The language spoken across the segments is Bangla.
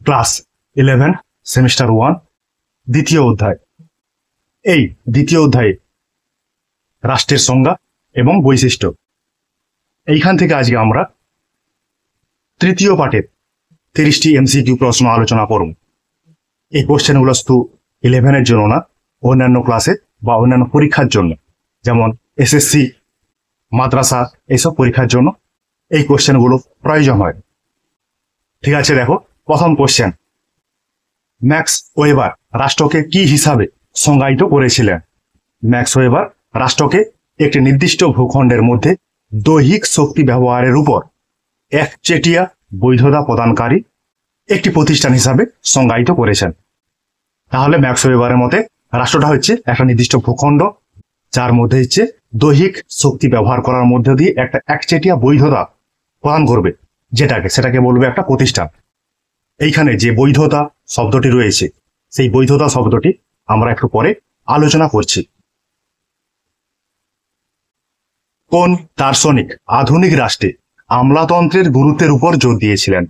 ক্লাস 11 সেমিস্টার 1 দ্বিতীয় অধ্যায়। এই দ্বিতীয় অধ্যায়ে রাষ্ট্রের সংজ্ঞা এবং বৈশিষ্ট্য। এইখান থেকে আজকে আমরা তৃতীয় পাঠের 30টি এমসিকিউ প্রশ্ন আলোচনা করব। এই কোশ্চেনগুলো শুধু 11-এর জন্য না, অন্যান্য ক্লাসে বা অন্যান্য পরীক্ষার জন্য, যেমন এসএসসি, মাদ্রাসা এইসব পরীক্ষার জন্য এই কোশ্চেনগুলো প্রয়োজন হয়। ঠিক আছে, দেখো প্রথম কোশ্চেন। ম্যাক্স ওয়েবার রাষ্ট্রকে কি হিসাবে সংজ্ঞায়িত করেছিলেন? ম্যাক্স ওয়েবার রাষ্ট্রকে একটি নির্দিষ্ট ভূখণ্ডের মধ্যে দৈহিক শক্তি ব্যবহারের উপর একচেটিয়া বৈধতা প্রদানকারী একটি প্রতিষ্ঠান হিসাবে সংজ্ঞায়িত করেছেন। তাহলে ম্যাক্স ওয়েবারের মতে রাষ্ট্রটা হচ্ছে একটা নির্দিষ্ট ভূখণ্ড, যার মধ্যে হচ্ছে দৈহিক শক্তি ব্যবহার করার মধ্যে দিয়ে একটা একচেটিয়া বৈধতা প্রদান করবে, সেটাকে বলবে একটা প্রতিষ্ঠান। এইখানে যে বৈধতা শব্দটি রয়েছে, সেই বৈধতা শব্দটি আমরা একটু পরে আলোচনা করছি। কোন দার্শনিক আধুনিক রাষ্ট্রে আমলাতন্ত্রের গুরুত্বের উপর জোর দিয়েছিলেন?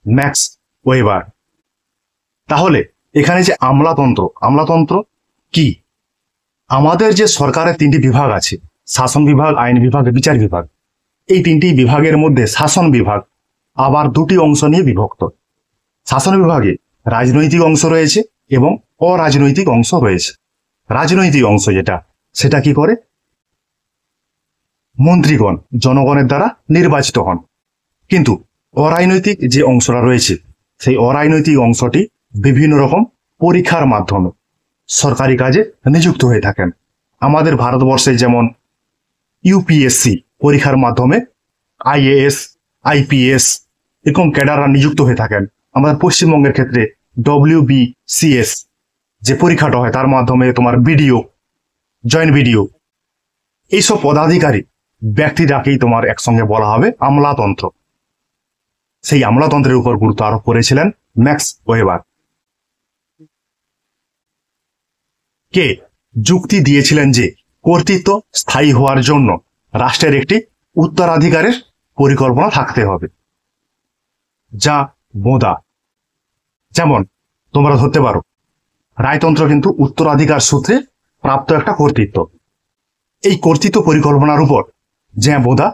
Max weber. তাহলে এখানে যে আমলাতন্ত্র কি? আমাদের যে সরকারের 3টি বিভাগ আছে, শাসন বিভাগ, আইন বিভাগ, বিচার বিভাগ, এই 3টি বিভাগের মধ্যে শাসন বিভাগ আবার 2টি অংশ নিয়ে বিভক্ত। শাসন বিভাগে রাজনৈতিক অংশ রয়েছে এবং অরাজনৈতিক অংশ রয়েছে। রাজনৈতিক অংশ সেটা কি করে? মন্ত্রীগণ জনগণের দ্বারা নির্বাচিত হন। কিন্তু অরাজনৈতিক যে অংশটা রয়েছে, সেই অরাজনৈতিক অংশটি বিভিন্ন রকম পরীক্ষার মাধ্যমে সরকারি কাজে নিযুক্ত হয়ে থাকেন। আমাদের ভারতবর্ষে যেমন ইউপিএসসি পরীক্ষার মাধ্যমে আইএএস, আইপিএস এরকম ক্যাডাররা নিযুক্ত হয়ে থাকেন। আমাদের পশ্চিমবঙ্গের ক্ষেত্রে WBCS যে পরীক্ষাটা হয়, তার মাধ্যমে তোমার বিডিও, জয়েন্ট বিডিও, এইসব পদাধিকারী ব্যক্তিটাকেই তোমার একসঙ্গে বলা হবে আমলাতন্ত্র। সেই আমলাতন্ত্রের উপর গুরুত্ব আরোপ করেছিলেন ম্যাক্স ওয়েবার। কে যুক্তি দিয়েছিলেন যে কর্তৃত্ব স্থায়ী হওয়ার জন্য রাষ্ট্রের একটি উত্তরাধিকারের পরিকল্পনা থাকতে হবে? যা বোদা। যেমন তোমরা ধরতে পারো, রায়তন্ত্র কিন্তু উত্তরাধিকার সূত্রে প্রাপ্ত একটা কর্তৃত্ব। এই কর্তৃত্ব পরিকল্পনার উপর যা বোদা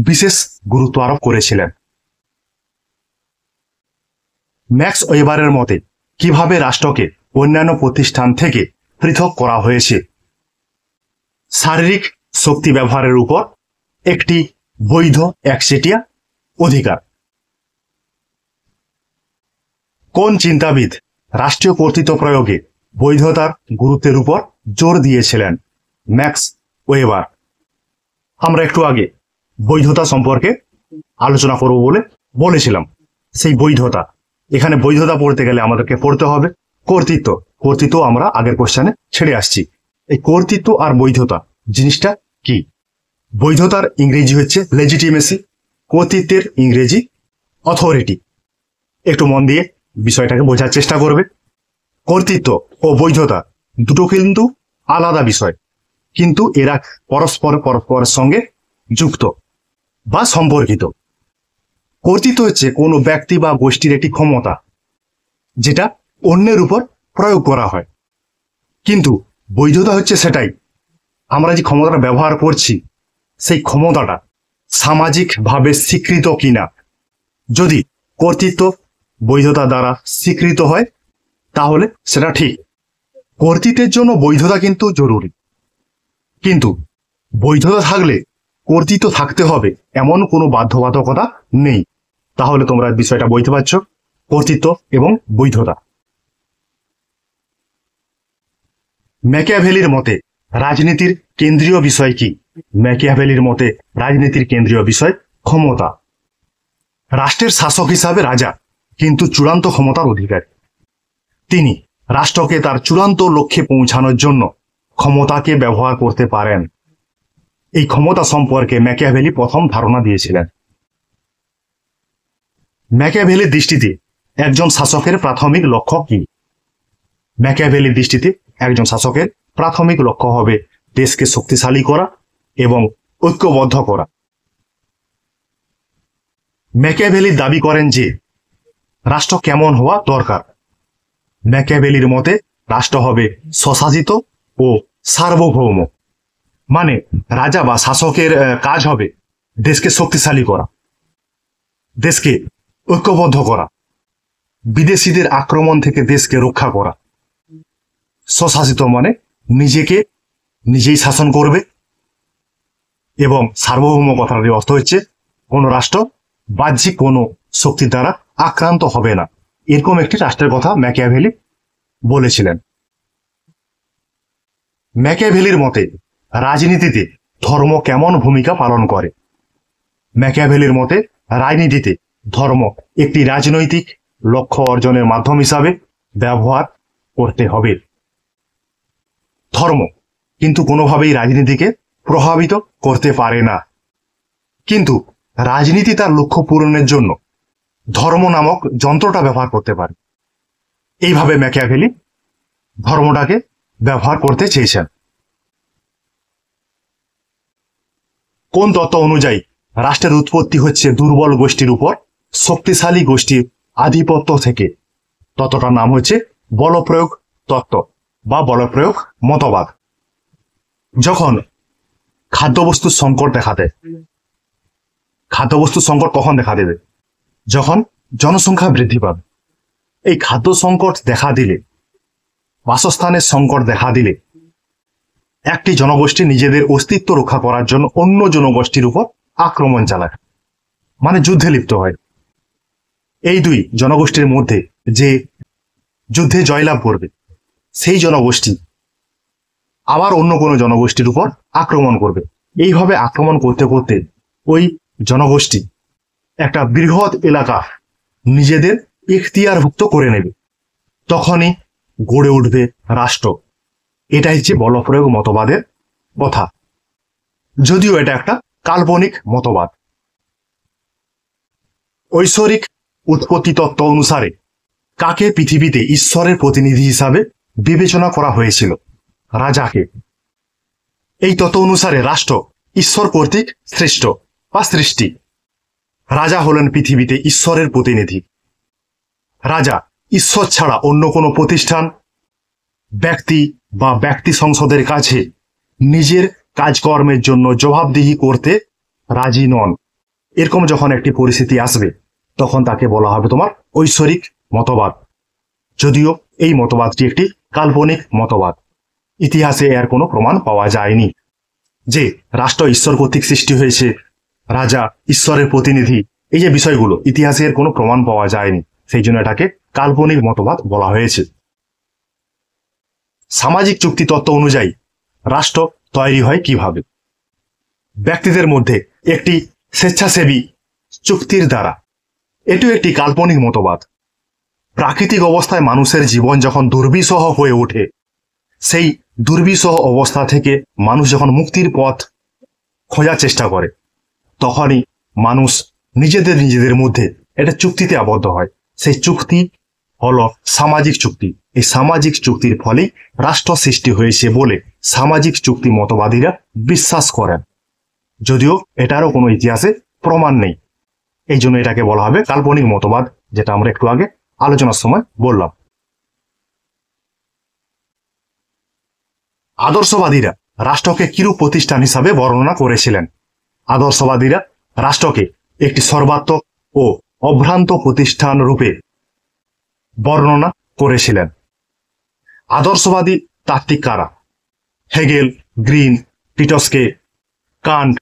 বিশেষ গুরুত্ব আরোপ করেছিলেন। ম্যাক্স ওয়েবারের মতে কিভাবে রাষ্ট্রকে অন্যান্য প্রতিষ্ঠান থেকে পৃথক করা হয়েছে? শারীরিক শক্তি ব্যবহারের উপর একটি বৈধ একচেটিয়া অধিকার। কোন চিন্তাবিদ রাষ্ট্রীয় কর্তৃত্ব প্রয়োগে বৈধতার গুরুত্বের উপর জোর দিয়েছিলেন? Max weber. আমরা একটু আগে বৈধতা সম্পর্কে আলোচনা করব বলে বলেছিলাম। সেই বৈধতা, এখানে বৈধতা পড়তে গেলে আমাদেরকে পড়তে হবে কর্তৃত্ব আমরা আগের কোশ্চেনে ছেড়ে আসছি। এই কর্তৃত্ব আর বৈধতা জিনিসটা কি? বৈধতার ইংরেজি হচ্ছে লেজিটিমেসি, কর্তৃত্বের ইংরেজি অথরিটি। একটু মন দিয়ে বিষয়টাকে বোঝার চেষ্টা করবে। কর্তৃত্ব ও বৈধতা দুটো কিন্তু আলাদা বিষয়, কিন্তু এরা পরস্পরের সঙ্গে যুক্ত বা সম্পর্কিত। কর্তৃত্ব হচ্ছে কোনো ব্যক্তি বা গোষ্ঠীর একটি ক্ষমতা, যেটা অন্যের উপর প্রয়োগ করা হয়। কিন্তু বৈধতা হচ্ছে সেটাই, আমরা যে ক্ষমতাটা ব্যবহার করছি, সেই ক্ষমতাটা সামাজিকভাবে স্বীকৃত কিনা। যদি কর্তৃত্ব বৈধতা দ্বারা স্বীকৃত হয় তাহলে সেটা ঠিক। কর্তৃত্বের জন্য বৈধতা কিন্তু জরুরি, কিন্তু বৈধতা থাকলে কর্তৃত্ব থাকতে হবে এমন কোনো বাধ্যবাধকতা নেই। তাহলে তোমরা বিষয়টা বুঝতে পারছো, কর্তৃত্ব এবং বৈধতা। ম্যাকিয়াভেলির মতে রাজনীতির কেন্দ্রীয় বিষয় কি? ম্যাকিয়াভেলির মতে রাজনীতির কেন্দ্রীয় বিষয় ক্ষমতা। রাষ্ট্রের শাসক হিসাবে রাজা কিন্তু চূড়ান্ত ক্ষমতার অধিকারী। তিনি রাষ্ট্রকে তার চূড়ান্ত লক্ষ্যে পৌঁছানোর জন্য ক্ষমতাকে ব্যবহার করতে পারেন। এই ক্ষমতা সম্পর্কে ম্যাকিয়াভেলি প্রথম ধারণা দিয়েছিলেন। ম্যাকিয়াভেলির দৃষ্টিতে একজন শাসকের প্রাথমিক লক্ষ্য কি? ম্যাকিয়াভেলির দৃষ্টিতে একজন শাসকের প্রাথমিক লক্ষ্য হবে দেশকে শক্তিশালী করা এবং ঐক্যবদ্ধ করা। ম্যাকিয়াভেলি দাবি করেন যে রাষ্ট্র কেমন হওয়া দরকার। ম্যাকিয়াভেলির মতে রাষ্ট্র হবে স্বশাসিত ও সার্বভৌম, মানে রাজা বা শাসকের কাজ হবে দেশকে শক্তিশালী করা, দেশকে ঐক্যবদ্ধ করা, বিদেশিদের আক্রমণ থেকে দেশকে রক্ষা করা। স্বশাসিত মানে নিজেকে নিজেই শাসন করবে, এবং সার্বভৌম কথাটির অর্থ হচ্ছে কোন রাষ্ট্র বাহ্যিক কোনো শক্তির দ্বারা আক্রান্ত হবে না। এরকম একটি রাষ্ট্রের কথা ম্যাকিয়াভেলি বলেছিলেন। ম্যাকিয়াভেলির মতে রাজনীতিতে ধর্ম কেমন ভূমিকা পালন করে। ম্যাকিয়াভেলির মতে রাজনীতিতে ধর্ম একটি রাজনৈতিক লক্ষ্য অর্জনের মাধ্যম হিসাবে ব্যবহার করতে হবে। ধর্ম কিন্তু কোনোভাবেই রাজনীতিকে প্রভাবিত করতে পারে না, কিন্তু রাজনীতি তার লক্ষ্য পূরণের জন্য ধর্ম নামক যন্ত্রটা ব্যবহার করতে পারে। এইভাবে ম্যাকিয়াভেলি ধর্মটাকে ব্যবহার করতে চেয়েছেন। কোন তত্ত্ব অনুযায়ী রাষ্ট্রের উৎপত্তি হচ্ছে দুর্বল গোষ্ঠীর উপর শক্তিশালী গোষ্ঠীর আধিপত্য থেকে, তত্ত্বটার নাম হচ্ছে বলপ্রয়োগ তত্ত্ব বা বলপ্রয়োগ মতবাদ। যখন খাদ্যবস্তুর সংকট দেখা দেয়, খাদ্যবস্তুর সংকট কখন দেখা দেবে? যখন জনসংখ্যা বৃদ্ধি পাবে। এই খাদ্য সংকট দেখা দিলে, বাসস্থানের সংকট দেখা দিলে, একটি জনগোষ্ঠী নিজেদের অস্তিত্ব রক্ষা করার জন্য অন্য জনগোষ্ঠীর উপর আক্রমণ চালায়, মানে যুদ্ধে লিপ্ত হয়। এই দুই জনগোষ্ঠীর মধ্যে যে যুদ্ধে জয়লাভ করবে সেই জনগোষ্ঠী আবার অন্য কোনো জনগোষ্ঠীর উপর আক্রমণ করবে। এইভাবে আক্রমণ করতে করতে ওই জনগোষ্ঠী একটা বৃহৎ এলাকা নিজেদের এখতিয়ারভুক্ত করে নেবে, তখনই গড়ে উঠবে রাষ্ট্র। এটাই হচ্ছে বলপ্রয়োগ মতবাদের কথা, যদিও এটা একটা কাল্পনিক মতবাদ। ঐশ্বরিক উৎপত্তি তত্ত্ব অনুসারে কাকে পৃথিবীতে ঈশ্বরের প্রতিনিধি হিসাবে বিবেচনা করা হয়েছিল? রাজাকে। এই তত্ত্ব অনুসারে রাষ্ট্র ঈশ্বর কর্তৃক সৃষ্ট বা সৃষ্টি। রাজা হলেন পৃথিবীতে ঈশ্বরের প্রতিনিধি। রাজা ঈশ্বর ছাড়া অন্য কোনো প্রতিষ্ঠান, ব্যক্তি বা ব্যক্তি সংসদের কাছে নিজের কাজকর্মের জন্য জবাবদিহি করতে রাজি নন। এরকম যখন একটি পরিস্থিতি আসবে তখন তাকে বলা হবে তোমার ঐশ্বরিক মতবাদ, যদিও এই মতবাদটি একটি কাল্পনিক মতবাদ। ইতিহাসে এর কোনো প্রমাণ পাওয়া যায়নি যে রাষ্ট্র ঈশ্বর কর্তৃক সৃষ্টি হয়েছে, রাজা ঈশ্বরের প্রতিনিধি। এই যে বিষয়গুলো ইতিহাসের কোনো প্রমাণ পাওয়া যায়নি, সেই জন্য এটাকে কাল্পনিক মতবাদ বলা হয়েছে। সামাজিক চুক্তি তত্ত্ব অনুযায়ী রাষ্ট্র তৈরি হয় কিভাবে? ব্যক্তিদের মধ্যে একটি স্বেচ্ছাসেবী চুক্তির দ্বারা। এটিও একটি কাল্পনিক মতবাদ। প্রাকৃতিক অবস্থায় মানুষের জীবন যখন দুর্বিষহ হয়ে ওঠে, সেই দুর্বিষহ অবস্থা থেকে মানুষ যখন মুক্তির পথ খোঁজার চেষ্টা করে, তখনই মানুষ নিজেদের মধ্যে একটা চুক্তিতে আবদ্ধ হয়। সেই চুক্তি হলো সামাজিক চুক্তি। এই সামাজিক চুক্তির ফলেই রাষ্ট্র সৃষ্টি হয়েছে বলে সামাজিক চুক্তি মতবাদীরা বিশ্বাস করেন, যদিও এটারও কোনো ইতিহাসে প্রমাণ নেই। এই জন্য এটাকে বলা হবে কাল্পনিক মতবাদ, যেটা আমরা একটু আগে আলোচনার সময় বললাম। আদর্শবাদীরা রাষ্ট্রকে কিরূপ প্রতিষ্ঠান হিসাবে বর্ণনা করেছিলেন? আদর্শবাদীরা রাষ্ট্রকে একটি সর্বাত্মক ও অভ্রান্ত প্রতিষ্ঠান রূপে বর্ণনা করেছিলেন। আদর্শবাদী তাত্ত্বিক কারা? হেগেল, গ্রিন, টিটস্কে, কান্ট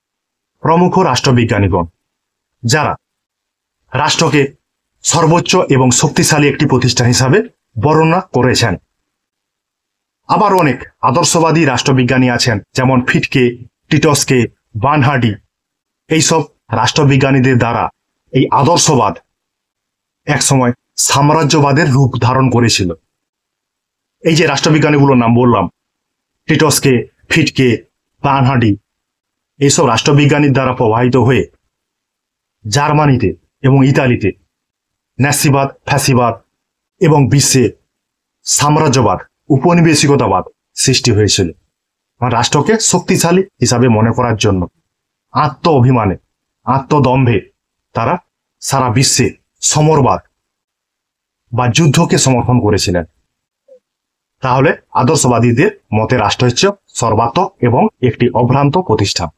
প্রমুখ রাষ্ট্রবিজ্ঞানীগণ, যারা রাষ্ট্রকে সর্বোচ্চ এবং শক্তিশালী একটি প্রতিষ্ঠান হিসাবে বর্ণনা করেছেন। আবার অনেক আদর্শবাদী রাষ্ট্রবিজ্ঞানী আছেন, যেমন ফিটকে, টিটস্কে, বার্নহার্ডি। এইসব রাষ্ট্রবিজ্ঞানীদের দ্বারা এই আদর্শবাদ একসময় সাম্রাজ্যবাদের রূপ ধারণ করেছিল। এই যে রাষ্ট্রবিজ্ঞানীগুলোর নাম বললাম, টিটস্কে, ফিটকে, বার্নহার্ডি, এইসব রাষ্ট্রবিজ্ঞানীর দ্বারা প্রভাবিত হয়ে জার্মানিতে এবং ইতালিতে ন্যাসিবাদ, ফ্যাসিবাদ এবং বিশ্বে সাম্রাজ্যবাদ, উপনিবেশিকতাবাদ সৃষ্টি হয়েছিল। রাষ্ট্রকে শক্তিশালী হিসাবে মনে করার জন্য আত্ম অভিমানে, আত্মদম্ভে তারা সারা বিশ্বে সমরবাদ বা যুদ্ধকে সমর্থন করেছিলেন। তাহলে আদর্শবাদীদের মতে রাষ্ট্র হচ্ছে সর্বাত্মক এবং একটি অভ্রান্ত প্রতিষ্ঠান।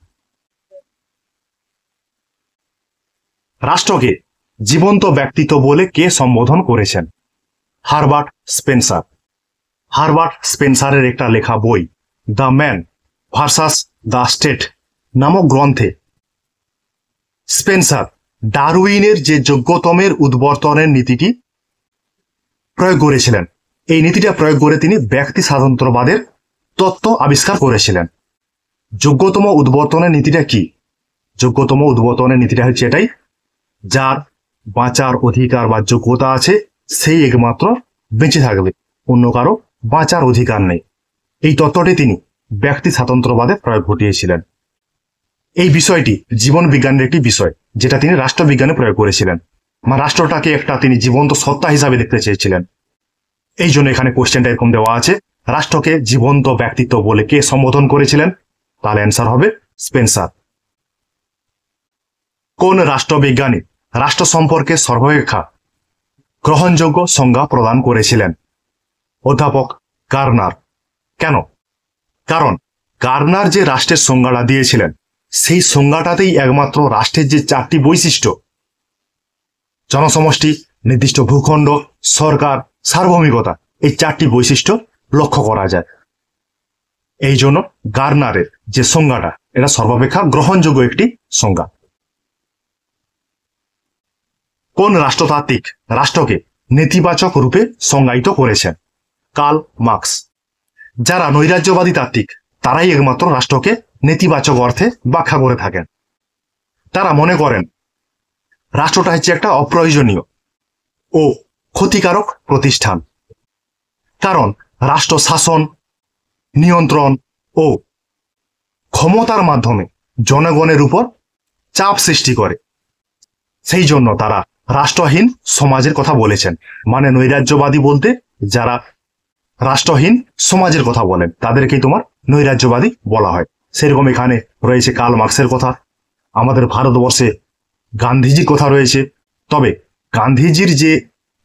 রাষ্ট্রকে জীবন্ত ব্যক্তিত্ব বলে কে সম্বোধন করেছেন? Herbert Spencer. হারবার্ট স্পেন্সারের একটা লেখা বই the man versus the state নামক গ্রন্থে স্পেন্সার ডারউইনের যে যোগ্যতমের উদ্বর্তনের নীতিটি প্রয়োগ করেছিলেন। এই নীতিটা প্রয়োগ করে তিনি ব্যক্তি স্বাতন্ত্র্যবাদের তত্ত্ব আবিষ্কার করেছিলেন। যোগ্যতম উদ্বর্তনের নীতিটা কি? যোগ্যতম উদ্বর্তনের নীতিটা হচ্ছে এটাই, যার বাঁচার অধিকার বা যোগ্যতা আছে সেই একমাত্র বেঁচে থাকবে, অন্য কারো বাঁচার অধিকার নেই। এই তত্ত্বটি তিনি ব্যক্তি স্বাতন্ত্র্যবাদে প্রয়োগ ঘটিয়েছিলেন। এই বিষয়টি জীবন বিজ্ঞানের একটি বিষয়, যেটা তিনি রাষ্ট্রবিজ্ঞানে প্রয়োগ করেছিলেন। রাষ্ট্রটাকে একটা তিনি জীবন্ত সত্তা হিসাবে দেখতে চেয়েছিলেন। এই জন্য এখানে কোশ্চেনটা এরকম দেওয়া আছে, রাষ্ট্রকে জীবন্ত ব্যক্তিত্ব বলে কে সম্বোধন করেছিলেন? তাহলে অ্যান্সার হবে স্পেন্সার। কোন রাষ্ট্রবিজ্ঞানী রাষ্ট্র সম্পর্কে সর্বাপেক্ষা গ্রহণযোগ্য সংজ্ঞা প্রদান করেছিলেন? অধ্যাপক গার্নার। কেন? কারণ গার্নার যে রাষ্ট্রের সংজ্ঞাটা দিয়েছিলেন সেই সংজ্ঞাটাতেই একমাত্র রাষ্ট্রের যে 4টি বৈশিষ্ট্য, জনসমষ্টি, নির্দিষ্ট ভূখণ্ড, সরকার, সার্বভৌমিকতা, এই 4টি বৈশিষ্ট্য লক্ষ্য করা যায়। এই জন্য গার্নারের যে সংজ্ঞাটা এটা সর্বাপেক্ষা গ্রহণযোগ্য একটি সংজ্ঞা। কোন রাষ্ট্রতাত্ত্বিক রাষ্ট্রকে নেতিবাচক রূপে সংজ্ঞায়িত করেছেন? Karl Marx. যারা নৈরাজ্যবাদী তাত্ত্বিক তারাই একমাত্র রাষ্ট্রকে নেতিবাচক অর্থে ব্যাখ্যা করে থাকেন। তারা মনে করেন রাষ্ট্রটা হচ্ছে একটা অপ্রয়োজনীয় ও ক্ষতিকারক প্রতিষ্ঠান, কারণ রাষ্ট্র শাসন, নিয়ন্ত্রণ ও ক্ষমতার মাধ্যমে জনগণের উপর চাপ সৃষ্টি করে। সেই জন্য তারা রাষ্ট্রহীন সমাজের কথা বলেছেন। মানে নৈরাজ্যবাদী বলতে যারা রাষ্ট্রহীন সমাজের কথা বলেন তাদেরকেই তোমার নৈরাজ্যবাদী বলা হয়। সেরকম এখানে রয়েছে কার্ল মার্কসের কথা, আমাদের ভারতবর্ষে গান্ধীজির কথা রয়েছে। তবে গান্ধীজির যে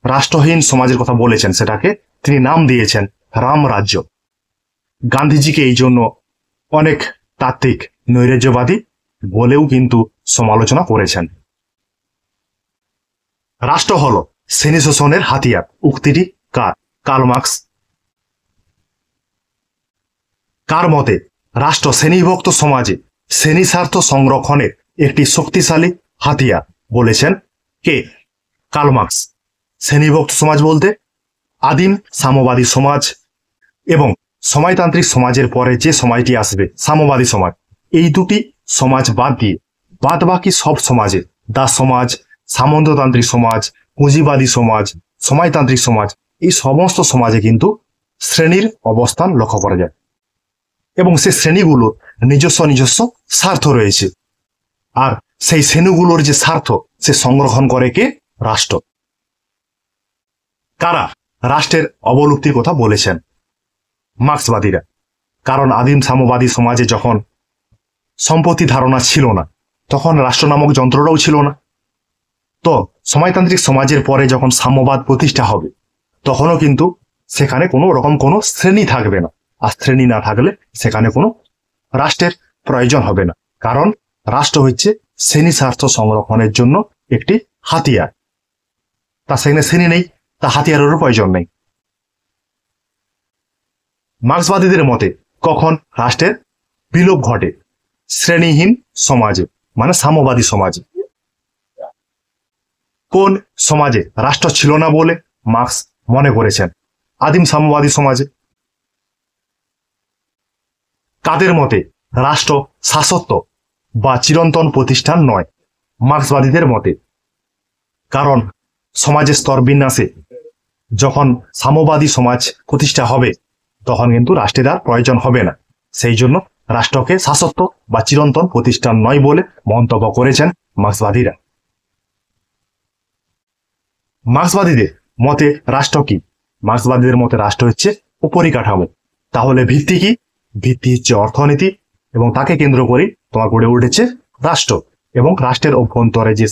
রাষ্ট্রহীন সমাজের কথা বলেছেন সেটাকে তিনি নাম দিয়েছেন রামরাজ্য। গান্ধীজিকে এই জন্য অনেক তাত্ত্বিক নৈরাজ্যবাদী বলেও কিন্তু সমালোচনা করেছেন। রাষ্ট্র হল শ্রেণী শোষণের হাতিয়ার উক্তিটি কার? Karl Marx. কার মতে রাষ্ট্র শ্রেণীভুক্ত সমাজে শ্রেণী স্বার্থ সংরক্ষণের একটি শক্তিশালী হাতিয়ার বলেছেন? কে? Karl Marx. শ্রেণীভুক্ত সমাজ বলতে আদিম সাম্যবাদী সমাজ এবং সময়তান্ত্রিক সমাজের পরে যে সমাজটি আসবে সাম্যবাদী সমাজ, এই দুটি সমাজ বাদ দিয়ে বাদ বাকি সব সমাজে দাস সমাজ, সামন্ততান্ত্রিক সমাজ, পুঁজিবাদী সমাজ, সময়তান্ত্রিক সমাজ, এই সমস্ত সমাজে কিন্তু শ্রেণীর অবস্থান লক্ষ্য করা যায় এবং সেই শ্রেণীগুলোর নিজস্ব স্বার্থ রয়েছে। আর সেই শ্রেণীগুলোর যে স্বার্থ সে সংরক্ষণ করে কে? রাষ্ট্র। কারা রাষ্ট্রের অবলুপ্তির কথা বলেছেন? মার্ক্সবাদীরা। কারণ আদিম সাম্যবাদী সমাজে যখন সম্পত্তি ধারণা ছিল না তখন রাষ্ট্র নামক যন্ত্রটাও ছিল না। তো সময়তান্ত্রিক সমাজের পরে যখন সাম্যবাদ প্রতিষ্ঠা হবে তখনও কিন্তু সেখানে কোনো রকম কোনো শ্রেণী থাকবে না। আর শ্রেণী না থাকলে সেখানে কোনো রাষ্ট্রের প্রয়োজন হবে না, কারণ রাষ্ট্র হচ্ছে শ্রেণী স্বার্থ সংরক্ষণের জন্য একটি হাতিয়ার। তা সেখানে শ্রেণী নেই, তা হাতিয়ারেরও প্রয়োজন নেই। মার্ক্সবাদীদের মতে কখন রাষ্ট্রের বিলোপ ঘটে? শ্রেণীহীন সমাজে, মানে সাম্যবাদী সমাজে। কোন সমাজে রাষ্ট্র ছিল না বলে মার্ক্স মনে করেছেন? আদিম সাম্যবাদী সমাজে। কাদের মতে রাষ্ট্র শাসত্ব বা চিরন্তন প্রতিষ্ঠান নয়? মার্ক্সবাদীদের মতে। কারণ সমাজের স্তর বিন্যাসে যখন সাম্যবাদী সমাজ প্রতিষ্ঠা হবে তখন কিন্তু রাষ্ট্রের আর প্রয়োজন হবে না, সেই জন্য রাষ্ট্রকে শাসত্ব বা চিরন্তন প্রতিষ্ঠান নয় বলে মন্তব্য করেছেন মার্ক্সবাদীরা। মার্ক্সবাদীদের মতে রাষ্ট্র কি? মার্ক্সবাদীদের মতে রাষ্ট্র হচ্ছে উপরিকাঠামো। তাহলে ভিত্তি কি? ভিত্তি হচ্ছে অর্থনীতি এবং তাকে কেন্দ্র করে তোমার গড়ে উঠেছে রাষ্ট্র। এবং রাষ্ট্রের অভ্যন্তরে যে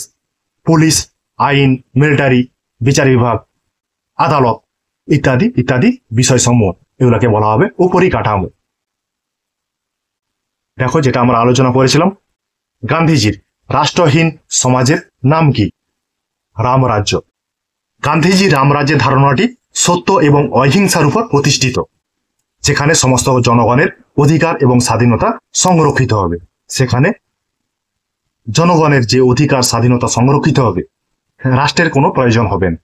পুলিশ, আইন, মিলিটারি, বিচার বিভাগ আদালত ইত্যাদি ইত্যাদি বিষয়সমূহ, এগুলোকে বলা হবে উপরিকাঠামো। দেখো, যেটা আমরা আলোচনা করেছিলাম, গান্ধীজির রাষ্ট্রহীন সমাজের নাম কি? রামরাজ্য। গান্ধীজি রামরাজ্যের ধারণাটি সত্য এবং অহিংসার উপর প্রতিষ্ঠিত, যেখানে সমস্ত জনগণের অধিকার এবং স্বাধীনতা সংরক্ষিত হবে। সেখানে জনগণের যে অধিকার স্বাধীনতা সংরক্ষিত হবে, রাষ্ট্রের কোনো প্রয়োজন হবে না।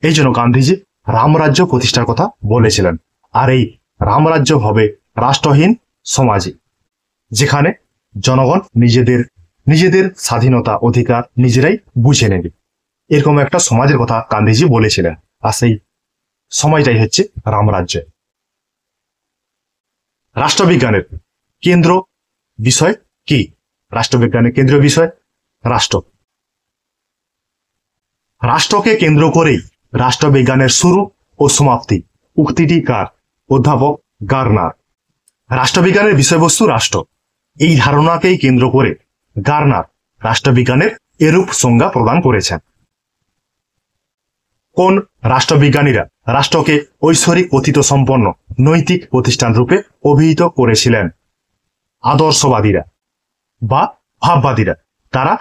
এই জন্য গান্ধীজি রামরাজ্য প্রতিষ্ঠার কথা বলেছিলেন। আর এই রামরাজ্য হবে রাষ্ট্রহীন সমাজে, যেখানে জনগণ নিজেদের স্বাধীনতা অধিকার নিজেরাই বুঝে নেবে, এরকম একটা সমাজের কথা গান্ধীজি বলেছিলেন। আর সেই সময়টাই হচ্ছে রামরাজ্য। রাষ্ট্রবিজ্ঞানের কেন্দ্র বিষয় কি? রাষ্ট্রবিজ্ঞানের কেন্দ্রীয় বিষয় রাষ্ট্র। রাষ্ট্রকে কেন্দ্র করেই রাষ্ট্রবিজ্ঞানের শুরু ও সমাপ্তি। উক্তিটি কার? অধ্যাপক গার্নার। রাষ্ট্রবিজ্ঞানের বিষয়বস্তু রাষ্ট্র, এই ধারণাকেই কেন্দ্র করে গার্নার রাষ্ট্রবিজ্ঞানের এরূপ সংজ্ঞা প্রদান করেছেন। কোন রাষ্ট্রবিজ্ঞানীরা রাষ্ট্রকে ঐশ্বরিক কথিত সম্পন্ন নৈতিক প্রতিষ্ঠান রূপে অভিহিত করেছিলেন? আদর্শবাদীরা বা ভাববাদীরা। তারা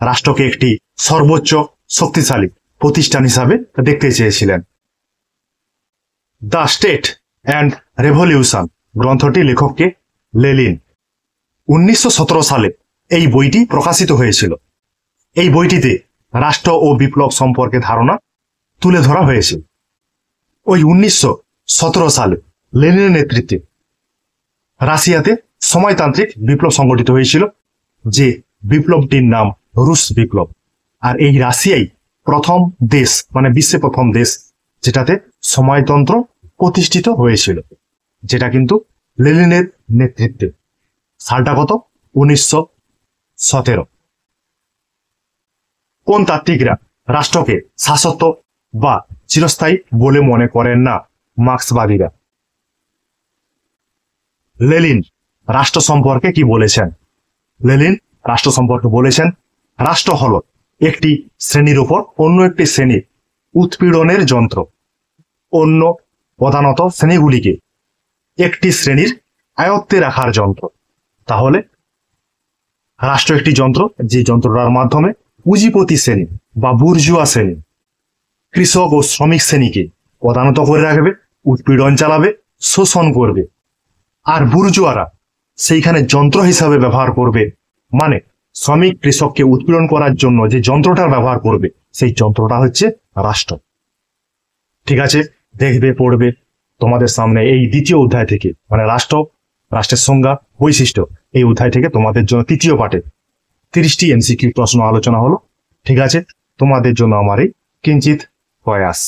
রাষ্ট্রকে একটি সর্বোচ্চ শক্তিশালী প্রতিষ্ঠান হিসাবে দেখতে চেয়েছিলেন। দ্য স্টেট অ্যান্ড রেভলিউশন গ্রন্থটি লেখককে? লেনিন। 1917 সালে এই বইটি প্রকাশিত হয়েছিল। এই বইটিতে রাষ্ট্র ও বিপ্লব সম্পর্কে ধারণা তুলে ধরা হয়েছে। ওই 1917 সালে লেনিনের নেতৃত্বে রাশিয়াতে সময়তান্ত্রিক বিপ্লব সংগঠিত হয়েছিল, যে বিপ্লবটির নাম রুশ বিপ্লব। আর এই রাশিয়াই প্রথম দেশ, মানে বিশ্বে প্রথম দেশ যেটাতে সময়তন্ত্র প্রতিষ্ঠিত হয়েছিল, যেটা কিন্তু লেনিনের নেতৃত্বে। সালটা কত? 1917। কোন তাত্ত্বিকরা রাষ্ট্রকে শাশ্বত বা চিরস্থায়ী বলে মনে করেন না? মার্ক্সবাদীরা। লেনিন রাষ্ট্র সম্পর্কে কি বলেছেন? লেনিন রাষ্ট্র সম্পর্কে বলেছেন, রাষ্ট্র হলো একটি শ্রেণীর উপর অন্য একটি শ্রেণীর উৎপীড়নের যন্ত্র। অন্য প্রধানত শ্রেণীগুলিকে একটি শ্রেণীর আয়ত্তে রাখার যন্ত্র। তাহলে রাষ্ট্র একটি যন্ত্র, যে যন্ত্রটার মাধ্যমে পুঁজিপতি শ্রেণী বা বুর্জুয়া শ্রেণী কৃষক ও শ্রমিক শ্রেণীকে প্রধানত করে রাখবে, উৎপীড়ন চালাবে, শোষণ করবে। আর বুর্জুয়ারা সেইখানে যন্ত্র হিসাবে ব্যবহার করবে, মানে শ্রমিক কৃষককে উৎপীড়ন করার জন্য যে যন্ত্রটার ব্যবহার করবে, সেই যন্ত্রটা হচ্ছে রাষ্ট্র। ঠিক আছে, দেখবে, পড়বে তোমাদের সামনে এই দ্বিতীয় অধ্যায় থেকে, মানে রাষ্ট্রের সংজ্ঞা, বৈশিষ্ট্য, এই অধ্যায় থেকে তোমাদের জন্য তৃতীয় পাঠে 30টি এমসিকিউ প্রশ্ন আলোচনা হলো। ঠিক আছে, তোমাদের জন্য আমার এই কিঞ্চিত প্রয়াস।